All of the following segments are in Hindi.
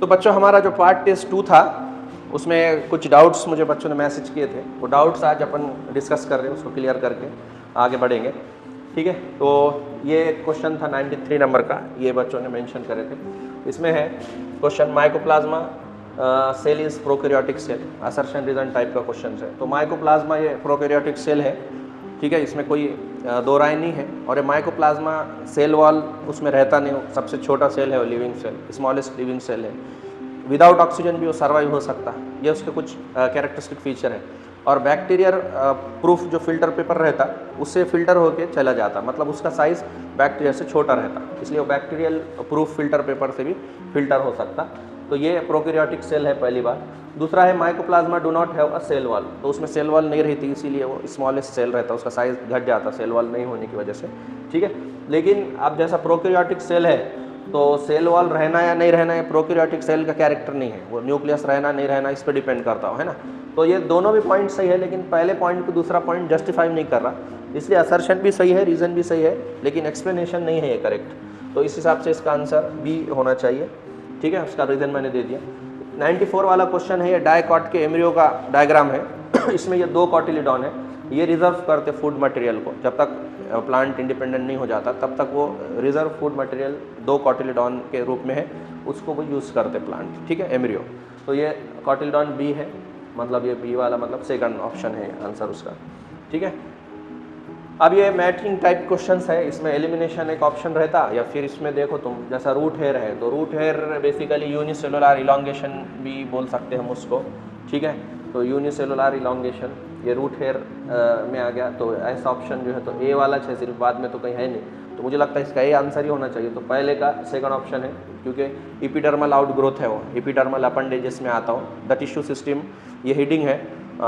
तो बच्चों हमारा जो पार्ट टेस्ट 2 था उसमें कुछ डाउट्स मुझे बच्चों ने मैसेज किए थे, वो डाउट्स आज अपन डिस्कस कर रहे हैं, उसको क्लियर करके आगे बढ़ेंगे। ठीक है, तो ये क्वेश्चन था 93 नंबर का, ये बच्चों ने मेंशन करे थे। इसमें है question mycoplasma cell is prokaryotic cell, assertion reason type का क्वेश्चन है। तो माइकोप्लाज्मा ये प्रोकैरियोटिक सेल है, ठीक है, इसमें कोई दो राय नहीं है। और ये माइकोप्लाज्मा सेल वॉल उसमें रहता नहीं, सबसे छोटा सेल है वो living cell, smallest living cell है। विदाउट ऑक्सीजन भी वो सर्वाइव हो सकता है, ये उसके कुछ कैरेक्टरिस्टिक फीचर है। और बैक्टीरियल प्रूफ जो फिल्टर पेपर रहता उससे फिल्टर होके चला जाता, मतलब उसका साइज़ बैक्टीरिया से छोटा रहता, इसलिए वो बैक्टीरियल प्रूफ फिल्टर पेपर से भी फिल्टर हो सकता। तो ये प्रोकैरियोटिक सेल है पहली बात। दूसरा है mycoplasma do not have a cell wall, तो उसमें सेल वॉल नहीं रहती, इसीलिए वो स्मॉलेस्ट सेल रहता, उसका साइज़ घट जाता सेल वॉल नहीं होने की वजह से। ठीक है, लेकिन अब जैसा प्रोकैरियोटिक सेल है तो सेल वॉल रहना या नहीं रहना ये प्रोकैरियोटिक सेल का कैरेक्टर नहीं है, वो न्यूक्लियस रहना नहीं रहना इस पर डिपेंड करता है ना। तो ये दोनों भी पॉइंट सही है, लेकिन पहले पॉइंट को दूसरा पॉइंट जस्टिफाई नहीं कर रहा, इसलिए असर्शन भी सही है, रीज़न भी सही है, लेकिन एक्सप्लेनेशन नहीं है ये करेक्ट। तो इस हिसाब से इसका आंसर बी होना चाहिए। ठीक है, उसका रीज़न मैंने दे दिया। 94 वाला क्वेश्चन है, ये डाइकॉट के एम्ब्रियो का डायग्राम है। इसमें ये 2 कॉटिलिडॉन है, ये रिजर्व करते फूड मटेरियल को, जब तक प्लांट इंडिपेंडेंट नहीं हो जाता तब तक वो रिजर्व फूड मटेरियल 2 कॉटिलिडॉन के रूप में है, उसको वो यूज़ करते प्लांट। ठीक है, एम्ब्रियो। तो ये कॉटिलिडॉन बी है, मतलब ये बी वाला मतलब सेकंड ऑप्शन है आंसर उसका। ठीक है, अब ये मैचिंग टाइप क्वेश्चंस है, इसमें एलिमिनेशन एक ऑप्शन रहता, या फिर इसमें देखो तुम जैसा रूट हेयर है, तो root hair basically unicellular elongation भी बोल सकते हैं हम उसको। ठीक है, तो यूनिसेलुलर इलॉन्गेशन ये रूट हेयर में आ गया, तो ऐसा ऑप्शन जो है तो ए वाला है, सिर्फ बाद में तो कहीं है नहीं, तो मुझे लगता है इसका ए आंसर ही होना चाहिए। तो पहले का सेकंड ऑप्शन है, क्योंकि इपिडर्मल आउटग्रोथ है, वो इपिडर्मल अपेंडेजेस में आता हो। द टिश्यू सिस्टम ये हेडिंग है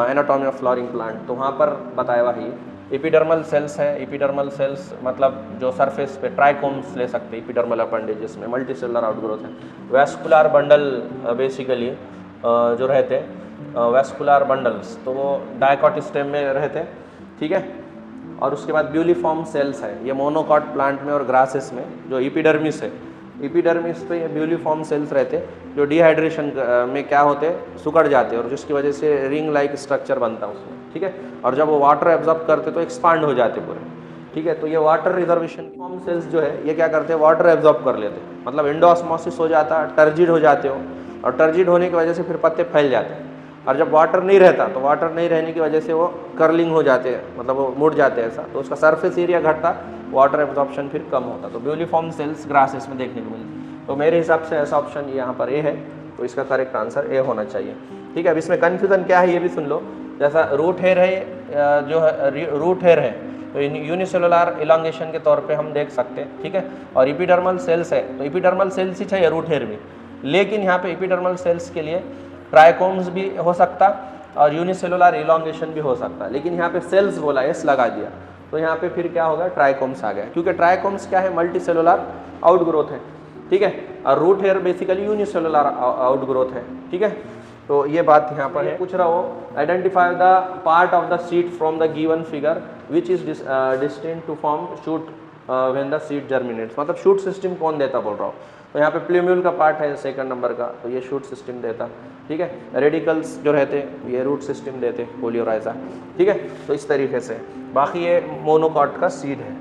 एनाटॉमी ऑफ फ्लावरिंग प्लांट, तो वहाँ पर बताया हुआ है एपिडर्मल सेल्स है। एपिडर्मल सेल्स मतलब जो सरफेस पे ट्राइकोम्स ले सकते हैं एपिडर्मल अपेंडेजेस में, मल्टी सेलुलर आउटग्रोथ है। वैस्कुलर बंडल बेसिकली जो रहते हैं वैस्कुलर बंडल्स, तो वो डाइकॉट स्टेम में रहते हैं। ठीक है, और उसके बाद ब्यूलिफॉर्म सेल्स है, ये मोनोकॉट प्लांट में और ग्रासेस में। जो एपिडर्मिस है, एपिडर्मिस पे ये ब्यूलिफॉर्म सेल्स रहते हैं, जो डिहाइड्रेशन में क्या होते हैं, सिकुड़ जाते हैं, और जिसकी वजह से रिंग लाइक स्ट्रक्चर बनता है उसमें। ठीक है, और जब वो वाटर एब्जॉर्ब करते तो एक्सपांड हो जाते पूरे। ठीक है, तो ये वाटर रिजर्वेशन फॉर्म सेल्स जो है ये क्या करते हैं, वाटर एब्जॉर्ब कर लेते हैं, मतलब एंडोऑस्मोसिस हो जाता है, टर्जिड हो जाते हो, और टर्जिड होने की वजह से फिर पत्ते फैल जाते हैं। और जब वाटर नहीं रहता तो वाटर नहीं रहने की वजह से वो कर्लिंग हो जाते हैं, मतलब वो मुड़ जाते हैं ऐसा, तो उसका सरफेस एरिया घटता, वाटर एब्जॉर्प्शन फिर कम होता। तो ब्यूलिफॉर्म सेल्स ग्रासेस में देखने को मिलती। तो मेरे हिसाब से ऐसा ऑप्शन यहाँ पर ए है, तो इसका करेक्ट आंसर ए होना चाहिए। ठीक है, अब इसमें कन्फ्यूज़न क्या है ये भी सुन लो। जैसा रूट हेयर है, जो है रूट हेयर है तो यूनिसेलुलर इलॉन्गेशन के तौर पे हम देख सकते हैं। ठीक है, और एपिडर्मल सेल्स है तो एपिडर्मल सेल्स ही चाहिए रूट हेयर भी, लेकिन यहाँ पे एपिडर्मल सेल्स के लिए ट्राइकोम्स भी हो सकता और यूनिसेलुलर इलॉन्गेशन भी हो सकता, लेकिन यहाँ पे सेल्स बोला, एस लगा दिया, तो यहाँ पे फिर क्या होगा, ट्राइकोम्स आ गया, क्योंकि ट्राइकोम्स क्या है, मल्टी सेलुलर आउटग्रोथ है। ठीक है, और root hair basically unicellular outgrowth है। ठीक है, तो ये बात यहाँ पर है। पूछ रहा हो identify the part of the seed from the given figure which is distinct to form shoot when the seed germinates, मतलब शूट सिस्टम कौन देता बोल रहा हूँ। तो यहाँ पे प्लूम्यूल का पार्ट है सेकंड नंबर का, तो ये शूट सिस्टम देता। ठीक है, रेडिकल्स जो रहते ये रूट सिस्टम देते, पोलियोराइजा। ठीक है, तो इस तरीके से बाकी ये मोनोकॉट का सीड है।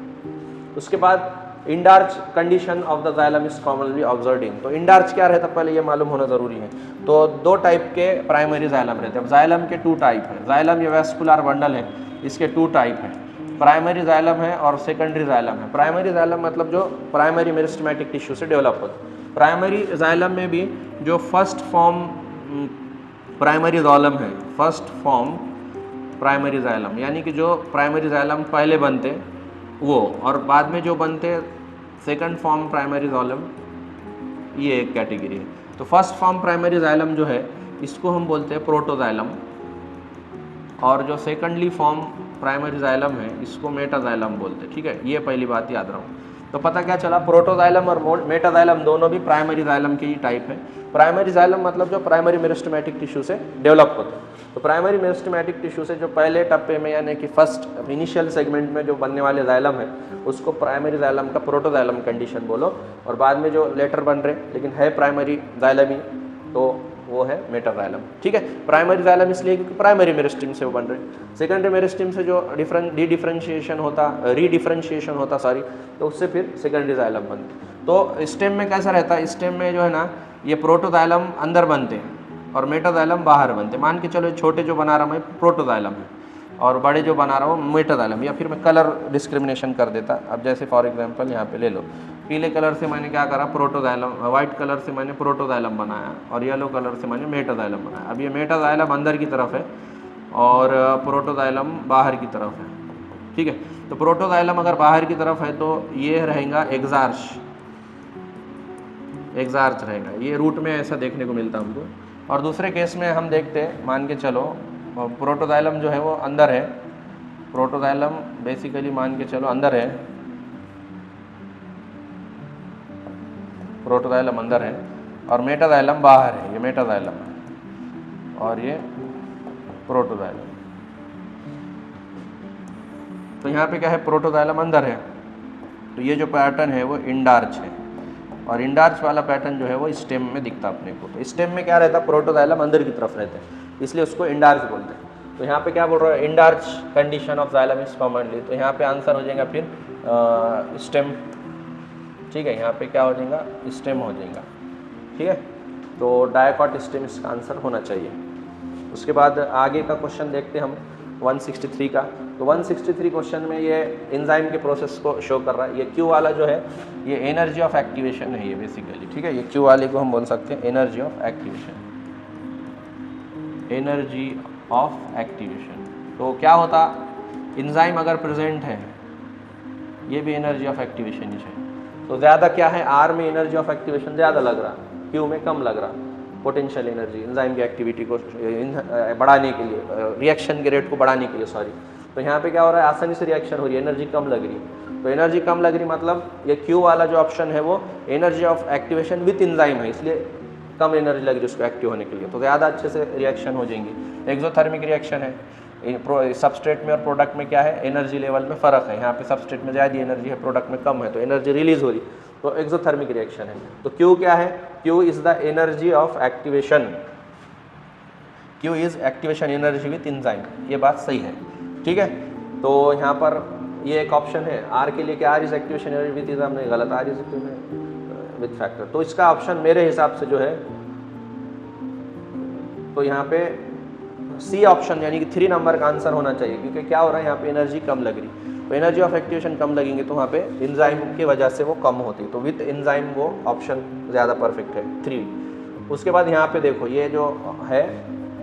उसके बाद endarch condition of the xylem is commonly observed in, तो इंडार्च क्या रहता पहले ये मालूम होना जरूरी है। तो 2 टाइप के प्राइमरी जाइलम रहते हैं। जाइलम के 2 टाइप है, जाइलम ये वैस्कुलर बंडल है, इसके 2 टाइप है, प्राइमरी जाइलम है और सेकेंडरी जाइलम है। प्राइमरी जाइलम मतलब जो प्राइमरी मेरिस्टेमेटिक टिश्यू से डेवलप होता है। प्राइमरी जाइलम में भी जो फर्स्ट फॉर्म प्राइमरी जाइलम है, फर्स्ट फॉर्म प्राइमरी जाइलम, यानी कि जो प्राइमरी जाइलम पहले बनते वो, और बाद में जो बनते सेकंड फॉर्म प्राइमरी जाइलम, ये एक कैटेगरी है। तो फर्स्ट फॉर्म प्राइमरी जाइलम जो है इसको हम बोलते हैं प्रोटोजाइलम, और जो सेकंडली फॉर्म प्राइमरी जाइलम है इसको मेटाजाइलम बोलते हैं। ठीक है, ये पहली बात याद रखो। तो पता क्या चला, प्रोटोजाइलम और मेटाजाइलम दोनों भी प्राइमरी जाइलम के ही टाइप है। प्राइमरी जाइलम मतलब जो प्राइमरी मेरिस्टेमेटिक टिश्यू से डेवलप होते हैं, तो प्राइमरी मेरिस्टेमेटिक टिश्यू से जो पहले टप्पे में यानी कि फर्स्ट इनिशियल सेगमेंट में जो बनने वाले जाइलम है उसको प्राइमरी जाइलम का प्रोटोजाइलम कंडीशन बोलो, और बाद में जो लेटर बन रहे लेकिन है प्राइमरी जाइलम ही तो वो है मेटाजाइलम। ठीक है, प्राइमरी जाइलम इसलिए क्योंकि प्राइमरी मेरिस्टेम से वो बन रहे। सेकेंडरी मेरिस्टेम से जो रीडिफरेंशिएशन होता सॉरी, तो उससे फिर सेकेंडरी जाइलम बनते। तो स्टेम में कैसा रहता है, स्टेम में जो है ना ये प्रोटोजाइलम अंदर बनते हैं और मेटाजाइलम बाहर बनते हैं। मान के चलो छोटे जो बना रहा हूँ मैं प्रोटोजाइलम है और बड़े जो बना रहा हूँ मेटाजाइलम, या फिर मैं कलर डिस्क्रिमिनेशन कर देता। अब जैसे फॉर एग्जांपल यहाँ पे ले लो, पीले कलर से मैंने क्या करा प्रोटोजाइलम, वाइट कलर से मैंने प्रोटोजाइलम बनाया और येलो कलर से मैंने मेटाजाइलम बनाया। अब ये मेटाजाइलम अंदर की तरफ है और प्रोटोजाइलम बाहर की तरफ है। ठीक है, तो प्रोटोजाइलम अगर बाहर की तरफ है तो ये रहेगा एग्जार्च रहेगा, ये रूट में ऐसा देखने को मिलता हमको। और दूसरे केस में हम देखते हैं, मान के चलो प्रोटोजाइलम जो है वो अंदर है, प्रोटोजाइलम बेसिकली मान के चलो अंदर है, प्रोटोजाइलम अंदर है और मेटाजाइलम बाहर है, ये मेटाजाइलम है और ये प्रोटोजाइलम। तो यहाँ पे क्या है, प्रोटोजाइलम अंदर है, तो ये जो पैटर्न है वो इंडार्च है और इंडार्च वाला पैटर्न जो है वो स्टेम में दिखता अपने को। तो स्टेम में क्या रहता है, प्रोटोजाइलम अंदर की तरफ रहते हैं, इसलिए उसको इंडार्च बोलते हैं। तो यहाँ पे क्या बोल रहा है, endarch condition of xylem is commonly, तो यहाँ पे आंसर हो जाएगा फिर स्टेम। ठीक है, यहाँ पे क्या हो जाएगा, स्टेम हो जाएगा। ठीक है, तो डायकॉट स्टेम इसका आंसर होना चाहिए। उसके बाद आगे का क्वेश्चन देखते हम 163 का। तो 163 क्वेश्चन में ये एंजाइम के प्रोसेस को शो कर रहा है। ये क्यू वाला जो है ये एनर्जी ऑफ एक्टिवेशन है ये बेसिकली। ठीक है, ये क्यू वाले को हम बोल सकते हैं energy of activation, energy of activation. तो क्या होता, एंजाइम अगर प्रेजेंट है ये भी एनर्जी ऑफ एक्टिवेशन ही है। तो ज़्यादा क्या है, आर में एनर्जी ऑफ एक्टिवेशन ज़्यादा लग रहा, क्यू में कम लग रहा। पोटेंशियल एनर्जी एंजाइम की एक्टिविटी को बढ़ाने के लिए, रिएक्शन के रेट को बढ़ाने के लिए सॉरी। तो यहाँ पे क्या हो रहा है, आसानी से रिएक्शन हो रही है, एनर्जी कम लग रही है। तो एनर्जी कम लग रही मतलब ये क्यू वाला जो ऑप्शन है वो energy of activation with enzyme है, इसलिए कम एनर्जी लग रही है उसको एक्टिव होने के लिए, तो ज़्यादा अच्छे से रिएक्शन हो जाएंगी। एक्सोथर्मिक रिएक्शन है, सबस्ट्रेट में और प्रोडक्ट में क्या है, एनर्जी लेवल में फ़र्क है। यहाँ पे सबस्ट्रेट में ज़्यादा एनर्जी है, प्रोडक्ट में कम है, तो एनर्जी रिलीज हो रही, तो एक्सोथर्मिक रिएक्शन है। तो क्यू क्या है, Q is the energy of activation, Q is activation energy with enzyme, ये बात सही है। ठीक है, तो यहाँ पर ये एक ऑप्शन है आर के लिए कि R is activation energy with enzyme, नहीं गलत, आर इज विथ फैक्टर। तो इसका ऑप्शन मेरे हिसाब से जो है, तो यहाँ पे सी ऑप्शन यानी कि 3 नंबर का आंसर होना चाहिए, क्योंकि क्या हो रहा है यहाँ पे एनर्जी कम लग रही, तो एनर्जी ऑफ एक्टिवेशन कम लगेंगे तो वहाँ पे एंजाइम की वजह से वो कम होती है, तो विथ एंजाइम वो ऑप्शन ज़्यादा परफेक्ट है 3। उसके बाद यहाँ पे देखो ये जो है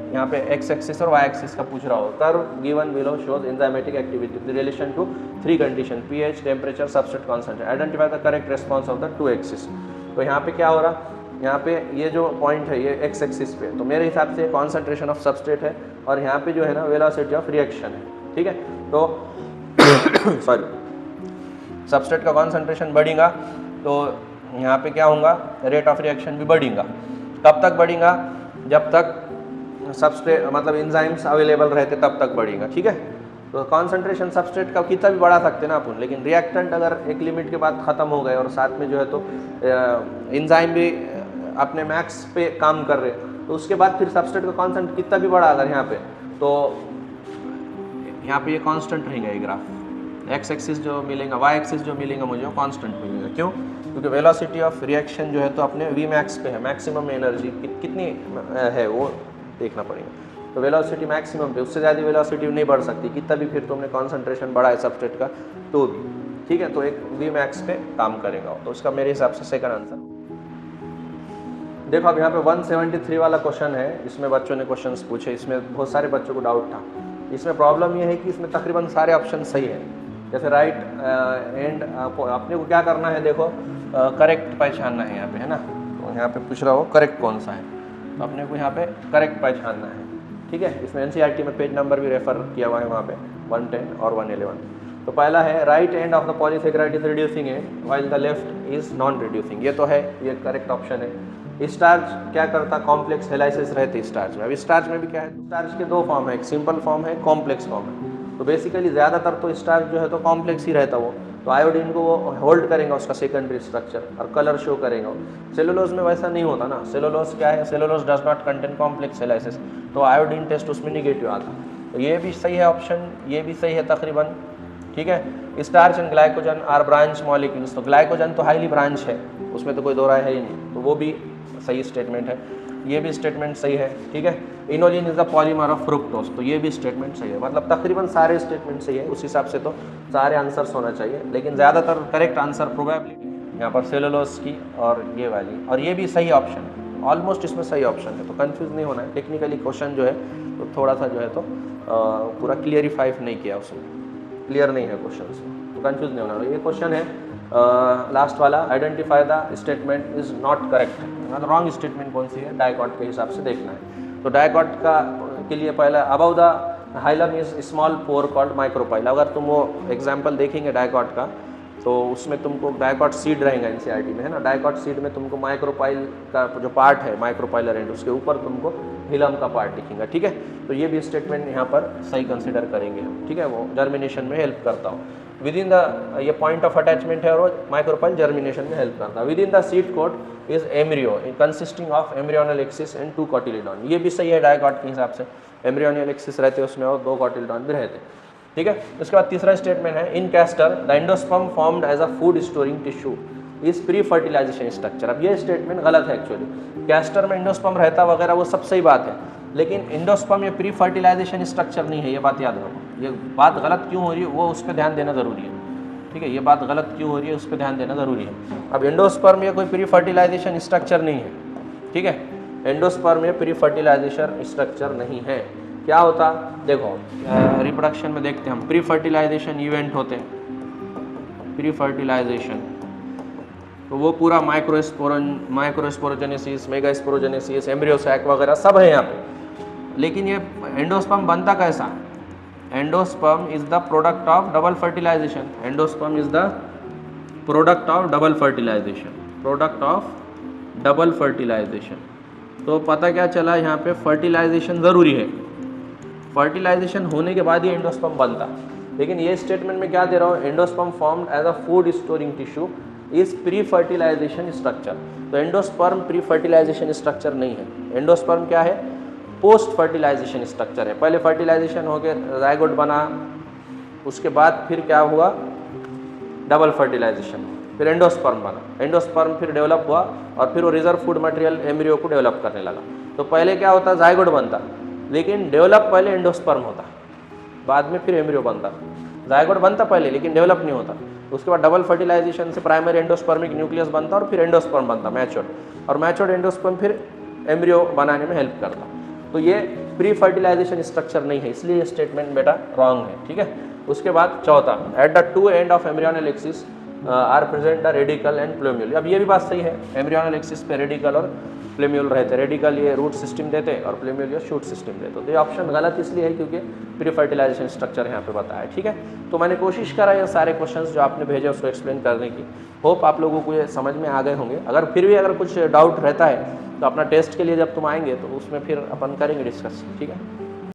यहाँ पे एक्स एक्सिस और वाई एक्सिस का पूछ रहा हो, curve given below shows enzymatic activity relation to 3 condition pH, temperature, substrate concentration, identify the correct response of the 2 axis. तो यहाँ पे क्या हो रहा, यहाँ पे ये जो पॉइंट है ये एक्स एक्सिस पे, तो मेरे हिसाब से कॉन्सेंट्रेशन ऑफ सबस्ट्रेट है और यहाँ पे जो है ना वेलोसिटी ऑफ रिएक्शन है। ठीक है, तो सॉरी सबस्ट्रेट का कॉन्सेंट्रेशन बढ़ेगा तो यहाँ पे क्या होगा, रेट ऑफ रिएक्शन भी बढ़ेगा। कब तक बढ़ेगा, जब तक सबस्ट्रेट मतलब एंजाइम्स अवेलेबल रहते तब तक बढ़ेगा। ठीक है, तो कॉन्सेंट्रेशन सबस्ट्रेट का कितना भी बढ़ा सकते ना अपन, लेकिन रिएक्टेंट अगर एक लिमिट के बाद ख़त्म हो गए और साथ में जो है तो एंजाइम भी अपने मैक्स पे काम कर रहे, तो उसके बाद फिर सबस्ट्रेट का कॉन्सेंट कितना भी बढ़ा अगर यहाँ पे, तो यहाँ पे ये कांस्टेंट रहेगा ये ग्राफ। एक्स एक्सिस जो मिलेगा, वाई एक्सिस जो मिलेगा मुझे वो कांस्टेंट मिलेगा। क्यों, क्योंकि वेलोसिटी ऑफ रिएक्शन जो है तो अपने वी मैक्स पे है, मैक्सिमम एनर्जी कितनी है वो देखना पड़ेगा। तो वेलोसिटी मैक्सिमम पे, उससे ज़्यादा वेलोसिटी नहीं बढ़ सकती, कितना भी फिर तुमने कॉन्सेंट्रेशन बढ़ा है सबस्ट्रेट का तो भी। ठीक है, तो एक वी मैक्स पे काम करेगा, तो उसका मेरे हिसाब से सेकंड आंसर। देखो अब यहाँ पे 173 वाला क्वेश्चन है, इसमें बच्चों ने क्वेश्चंस पूछे, इसमें बहुत सारे बच्चों को डाउट था। इसमें प्रॉब्लम ये है कि इसमें तकरीबन सारे ऑप्शन सही है। जैसे राइट एंड अपने को क्या करना है, देखो करेक्ट पहचानना है यहाँ पे, है ना। तो यहाँ पे पूछ रहा हो करेक्ट कौन सा है, तो अपने को यहाँ पे करेक्ट पहचानना है। ठीक है, इसमें एनसीईआरटी में पेज नंबर भी रेफर किया हुआ है वहाँ पे 110 और 111। तो पहला है right end of the polysaccharide is reducing and while the left is non reducing, ये तो है, ये करेक्ट ऑप्शन है। स्टार्च क्या करता, कॉम्प्लेक्स हेलाइसिस रहती स्टार्च में। अब स्टार्च में भी क्या है, स्टार्च के दो फॉर्म है, एक सिंपल फॉर्म है, कॉम्प्लेक्स फॉर्म है। तो बेसिकली ज़्यादातर तो स्टार्च जो है तो कॉम्प्लेक्स ही रहता वो, तो आयोडीन को वो होल्ड करेंगे उसका सेकेंडरी स्ट्रक्चर और कलर शो करेंगे। सेलुलोज में वैसा नहीं होता ना, सेलुलोज क्या है, cellulose does not contain complex helices, तो आयोडीन टेस्ट उसमें निगेटिव आता। तो ये भी सही है ऑप्शन, ये भी सही है तकरीबन, ठीक है। Starch and glycogen are branch molecules, तो ग्लाइकोजन तो हाईली ब्रांच है, उसमें तो कोई दो राय है ही नहीं, तो वो भी सही स्टेटमेंट है। ये भी स्टेटमेंट सही है, ठीक है। Inulin is the polymer of fructose, तो ये भी स्टेटमेंट सही है। मतलब तकरीबन सारे स्टेटमेंट सही है, उस हिसाब से तो सारे आंसर्स होना चाहिए, लेकिन ज़्यादातर करेक्ट आंसर प्रोबेबली यहाँ पर सेलुलोज की और ये वाली, और ये भी सही ऑप्शन है, ऑलमोस्ट इसमें सही ऑप्शन है, तो कंफ्यूज नहीं होना है। टेक्निकली क्वेश्चन जो है तो थोड़ा सा जो है तो पूरा क्लियरिफाई नहीं किया, उसमें क्लियर नहीं है क्वेश्चन, तो कंफ्यूज नहीं होना। ये क्वेश्चन है लास्ट वाला, identify the statement is not correct, मतलब रॉन्ग स्टेटमेंट कौन सी है, डाइकॉट के हिसाब से देखना है। तो डाइकॉट का के लिए पहला, above the hilum is small pore called micropyle. अगर तुम वो एग्जाम्पल देखेंगे डाइकॉट का, तो उसमें तुमको डाइकॉट सीड रहेगा एनसीईआरटी में, है ना। डाइकॉट सीड में तुमको माइक्रोपाइल का जो पार्ट है, माइक्रोपाइलर एंड, उसके ऊपर तुमको हिलम का पार्ट दिखेगा, ठीक है। तो ये भी स्टेटमेंट यहाँ पर सही कंसिडर करेंगे हम, ठीक है, वो जर्मिनेशन में हेल्प करता हो। विद इन द, ये पॉइंट ऑफ अटैचमेंट है और वो माइक्रोपाइल जर्मिनेशन में हेल्प करता है। Within the seed coat is embryo consisting of embryonal axis and 2 cotyledon, ये भी सही है डाइकॉट के हिसाब से, एम्ब्रियोनल एक्सिस रहते हैं उसमें और 2 कॉटिलिडॉन भी रहते हैं, ठीक है। उसके बाद तीसरा स्टेटमेंट है, in castor the endosperm formed as a food storing tissue is pre fertilization structure. अब ये स्टेटमेंट गलत है एक्चुअली, कैस्टर में एंडोस्पर्म रहता वगैरह वो सब सही बात है, लेकिन एंडोस्पर्म ये प्री फर्टिलाइजेशन स्ट्रक्चर नहीं है, ये बात याद रखो। ये बात गलत क्यों हो रही है वो उस पर ध्यान देना ज़रूरी है, ठीक है। ये बात गलत क्यों हो रही है उस पर ध्यान देना ज़रूरी है। अब एंडोस्पर्म ये कोई प्री फर्टिलाइजेशन स्ट्रक्चर नहीं है, ठीक है। एंडोस्पर्म ये प्री फर्टिलाइजेशन स्ट्रक्चर नहीं है। क्या होता, देखो रिप्रोडक्शन में देखते हैं हम, प्री फर्टिलाइजेशन इवेंट होते हैं, प्री फर्टिलाइजेशन, तो वो पूरा माइक्रोस्पोरोजेनेसिस, मेगास्पोरोजेनेसिस, एम्ब्रियो सैक वगैरह सब है यहाँ पे। लेकिन ये एंडोस्पर्म बनता कैसा, endosperm is the product of double fertilization, endosperm is the product of double fertilization, product of double fertilization. तो पता क्या चला, यहाँ पे फर्टिलाइजेशन ज़रूरी है, फर्टिलाइजेशन होने के बाद ही एंडोस्पर्म बनता। लेकिन ये स्टेटमेंट में क्या दे रहा हूँ, endosperm formed as a food storing tissue is pre fertilization structure. तो एंडोस्पर्म प्री फर्टिलाइजेशन स्ट्रक्चर नहीं है, एंडोस्पर्म क्या है, पोस्ट फर्टिलाइजेशन स्ट्रक्चर है। पहले फर्टिलाइजेशन हो के जाइगोट बना, उसके बाद फिर क्या हुआ, डबल फर्टिलाइजेशन, फिर एंडोस्पर्म बना, एंडोस्पर्म फिर डेवलप हुआ और फिर वो रिजर्व फूड मटेरियल एम्ब्रियो को डेवलप करने लगा। तो पहले क्या होता, जाइगोट बनता, लेकिन डेवलप पहले एंडोस्पर्म होता, बाद में फिर एम्ब्रियो बनता। जाइगोट बनता पहले लेकिन डेवलप नहीं होता, उसके बाद डबल फर्टिलाइजेशन से प्राइमरी एंडोस्पर्मिक न्यूक्लियस बनता और फिर एंडोस्पर्म बनता मैच्योर्ड, और मैच्योर्ड एंडोस्पर्म फिर एम्ब्रियो बनाने में हेल्प करता। तो ये प्री फर्टिलाइजेशन स्ट्रक्चर नहीं है, इसलिए ये स्टेटमेंट बेटा रॉन्ग है, ठीक है। उसके बाद चौथा, at the 2 end of embryonal axis are present the radicle and plumule. अब ये भी बात सही है, एम्ब्रियोनल एक्सिस पे रेडिकल और प्लेम्यूल रहते, रेडिकल ये रूट सिस्टम देते और प्लेम्यूल ये शूट सिस्टम देते। तो ये ऑप्शन गलत इसलिए है क्योंकि प्री फर्टिलाइजेशन स्ट्रक्चर यहाँ पे बताया है, ठीक है। तो मैंने कोशिश करा ये सारे क्वेश्चंस जो आपने भेजे उसको एक्सप्लेन करने की, होप आप लोगों को ये समझ में आ गए होंगे। अगर फिर भी अगर कुछ डाउट रहता है तो अपना टेस्ट के लिए जब तुम आएंगे तो उसमें फिर अपन करेंगे डिस्कस, ठीक है।